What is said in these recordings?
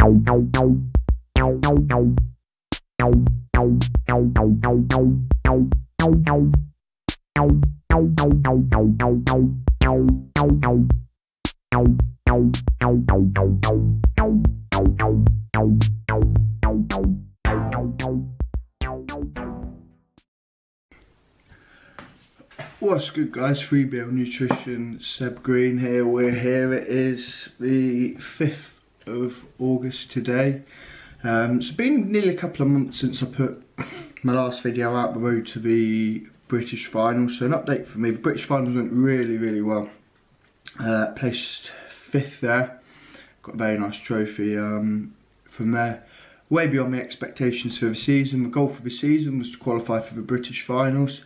What's good, guys? Freebie Nutrition, Seb Green here. We're here. It is the 5th of August today. It's been nearly a couple of months since I put my last video out, the road to the British finals. So an update for me. The British finals went really well. Placed 5th there. Got a very nice trophy from there. Way beyond my expectations for the season. The goal for the season was to qualify for the British finals.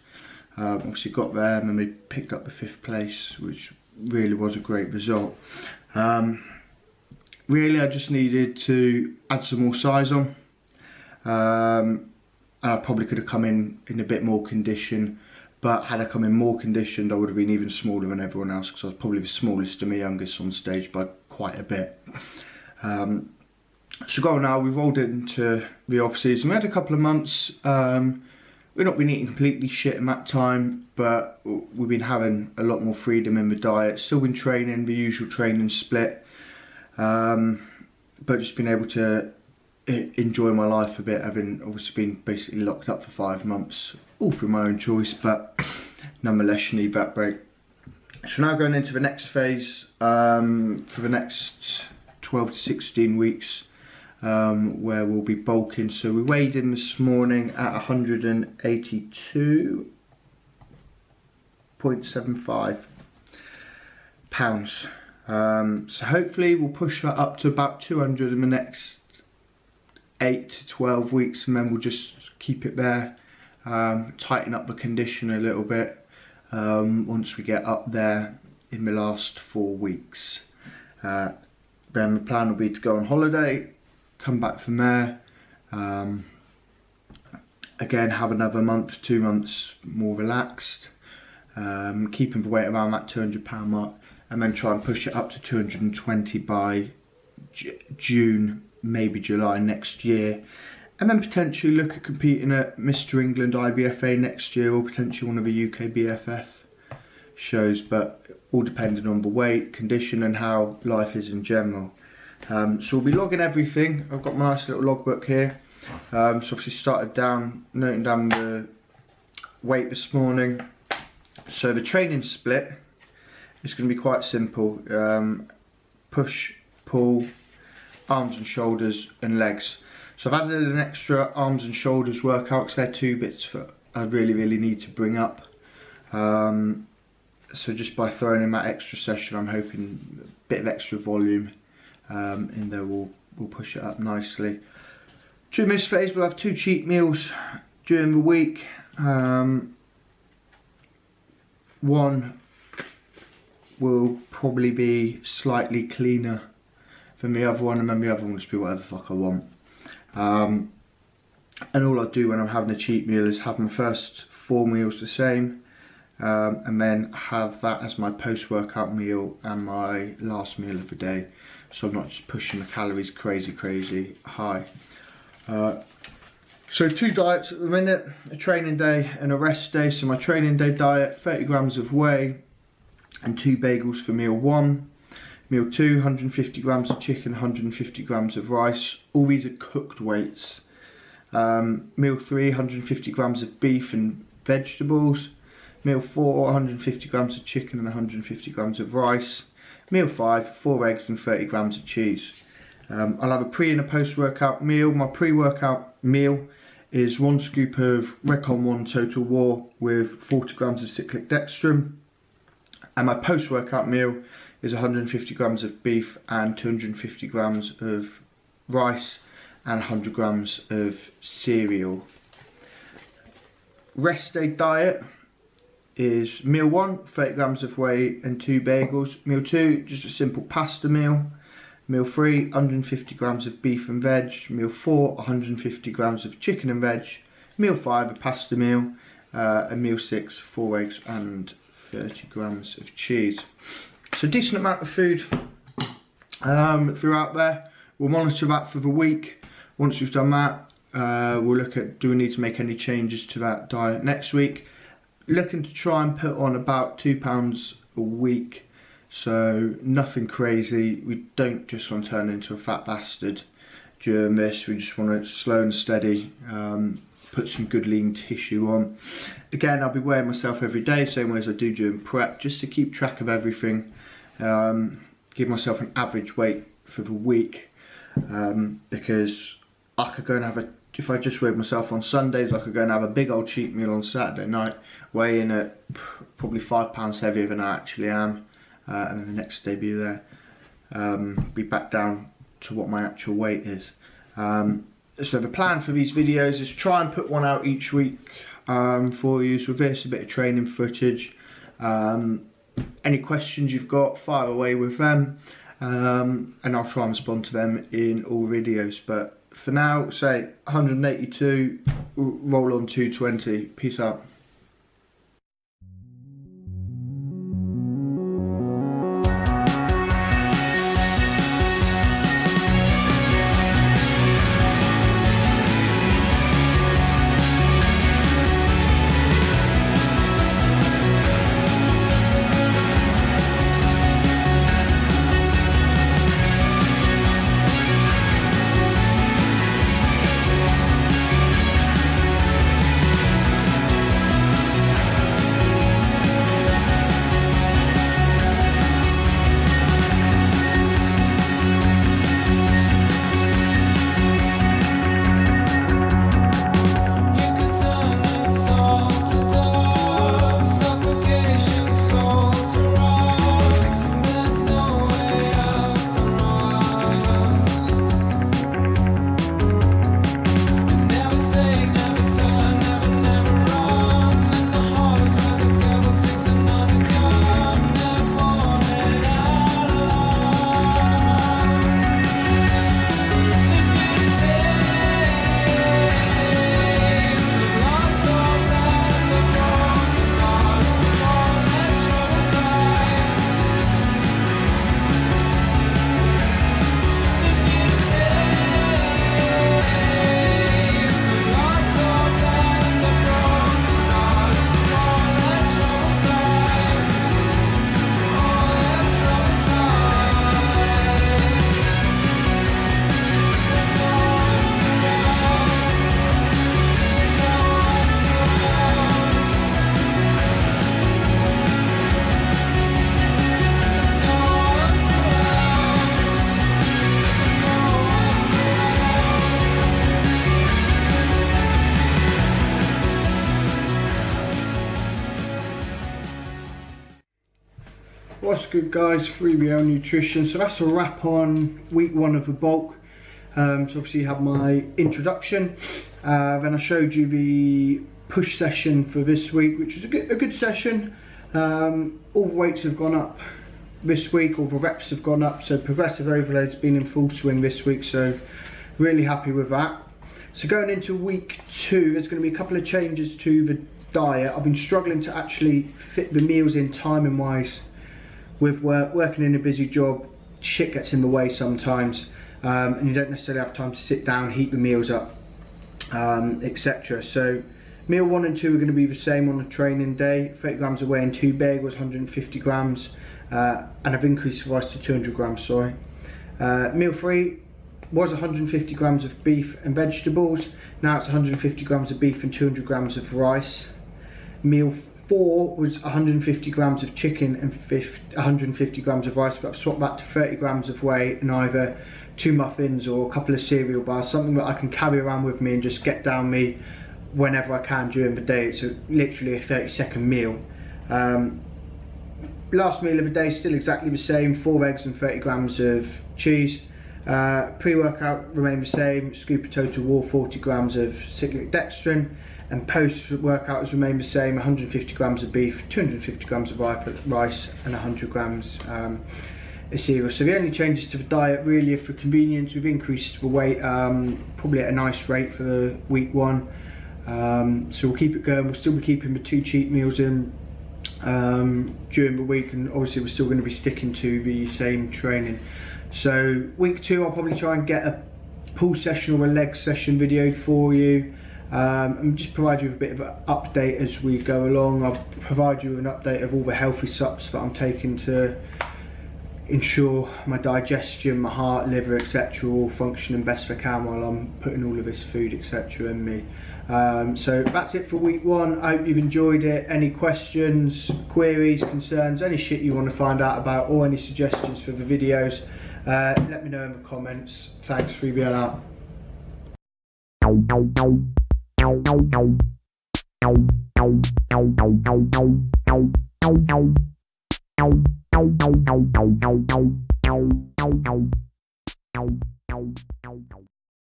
Obviously got there and then we picked up the 5th place, which really was a great result. Really, I just needed to add some more size on, and I probably could have come in a bit more condition, but had I come in more conditioned I would have been even smaller than everyone else, because I was probably the smallest and the youngest on stage by quite a bit. So going now, we've rolled into the off season. We had a couple of months. We've not been eating completely shit in that time, but we've been having a lot more freedom in the diet. Still been training, the usual training split, but just been able to enjoy my life a bit, having obviously been basically locked up for 5 months, all through my own choice, but nonetheless you need that break. So now going into the next phase, for the next 12 to 16 weeks, where we'll be bulking. So we weighed in this morning at 182.75 pounds. So hopefully we'll push that up to about 200 in the next 8 to 12 weeks, and then we'll just keep it there, tighten up the condition a little bit once we get up there in the last 4 weeks. Then the plan will be to go on holiday, come back from there, again have another month, 2 months more relaxed, keeping the weight around that 200 pound mark, and then try and push it up to 220 by June, maybe July next year, and then potentially look at competing at Mr. England IBFA next year, or potentially one of the UK BFF shows, but all depending on the weight, condition and how life is in general. So we'll be logging everything. I've got my nice little logbook here. So obviously started noting down the weight this morning. So the training split is going to be quite simple. Push, pull, arms and shoulders and legs. So I've added an extra arms and shoulders workout because they're 2 bits that I really need to bring up. So just by throwing in that extra session, I'm hoping a bit of extra volume in there will push it up nicely. During this phase we'll have 2 cheat meals during the week. One will probably be slightly cleaner than the other one, and then the other one will just be whatever the fuck I want. And all I do when I'm having a cheat meal is have my first 4 meals the same, and then have that as my post-workout meal and my last meal of the day, so I'm not just pushing the calories crazy high. So 2 diets at the minute, a training day and a rest day. So my training day diet, 30 grams of whey and 2 bagels for meal 1. Meal 2, 150 grams of chicken, 150 grams of rice. All these are cooked weights. Meal 3, 150 grams of beef and vegetables. Meal 4, 150 grams of chicken and 150 grams of rice. Meal 5, 4 eggs and 30 grams of cheese. I'll have a pre and a post-workout meal. My pre-workout meal is 1 scoop of Recon 1 Total War with 40 grams of cyclic dextrin. And my post-workout meal is 150 grams of beef and 250 grams of rice and 100 grams of cereal. Rest day diet is meal 1, 30 grams of whey and 2 bagels. Meal 2, just a simple pasta meal. Meal 3, 150 grams of beef and veg. Meal 4, 150 grams of chicken and veg. Meal 5, a pasta meal. And meal 6, 4 eggs and 30 grams of cheese. So decent amount of food throughout there. we'll monitor that for the week. Once we've done that, we'll look at, do we need to make any changes to that diet next week. Looking to try and put on about 2 pounds a week, so nothing crazy. We don't just want to turn into a fat bastard during this. We just want to slow and steady, put some good lean tissue on. Again, I'll be weighing myself every day, same way as I do during prep, just to keep track of everything. Give myself an average weight for the week, because I could go and have if I just weighed myself on Sundays, I could go and have a big old cheat meal on Saturday night, weigh in at probably 5 pounds heavier than I actually am, and then the next day be there, be back down to what my actual weight is. So the plan for these videos is try and put one out each week for you. So with this, a bit of training footage. Any questions you've got, fire away with them, and I'll try and respond to them in all videos. But for now, say 182, roll on 220. Peace out. What's good, guys? 3BL Nutrition. So that's a wrap on week 1 of the bulk. So obviously you have my introduction, then I showed you the push session for this week, which was a good session. All the weights have gone up this week, all the reps have gone up, so progressive overload's been in full swing this week, so really happy with that. So going into week 2, there's going to be a couple of changes to the diet. I've been struggling to actually fit the meals in timing wise with working in a busy job. Shit gets in the way sometimes, and you don't necessarily have time to sit down, heat the meals up, etc. So meal 1 and 2 are going to be the same on a training day. 30 grams of whey and 2 bagels, 150 grams, and I've increased the rice to 200 grams, sorry. Meal 3 was 150 grams of beef and vegetables, now it's 150 grams of beef and 200 grams of rice. Meal 4 was 150 grams of chicken and 150 grams of rice, but I've swapped that to 30 grams of whey and either 2 muffins or a couple of cereal bars, something that I can carry around with me and just get down me whenever I can during the day. It's literally a 30-second meal. Last meal of the day still exactly the same, 4 eggs and 30 grams of cheese. Pre-workout remained the same, scoop of total raw, 40 grams of cyclic dextrin. And post-workout has remained the same, 150 grams of beef, 250 grams of rice and 100 grams of cereal. So the only changes to the diet really are for convenience. We've increased the weight probably at a nice rate for the week 1. So we'll keep it going. We'll still be keeping the 2 cheat meals in during the week, and obviously we're still going to be sticking to the same training. So week 2 I'll probably try and get a pull session or a leg session video for you, and just provide you with a bit of an update as we go along. I'll provide you with an update of all the healthy sups that I'm taking to ensure my digestion, my heart, liver, etc. all functioning best I can while I'm putting all of this food, etc. in me. So that's it for week 1. I hope you've enjoyed it. Any questions, queries, concerns, any shit you want to find out about, or any suggestions for the videos, let me know in the comments. Thanks, 3BL out.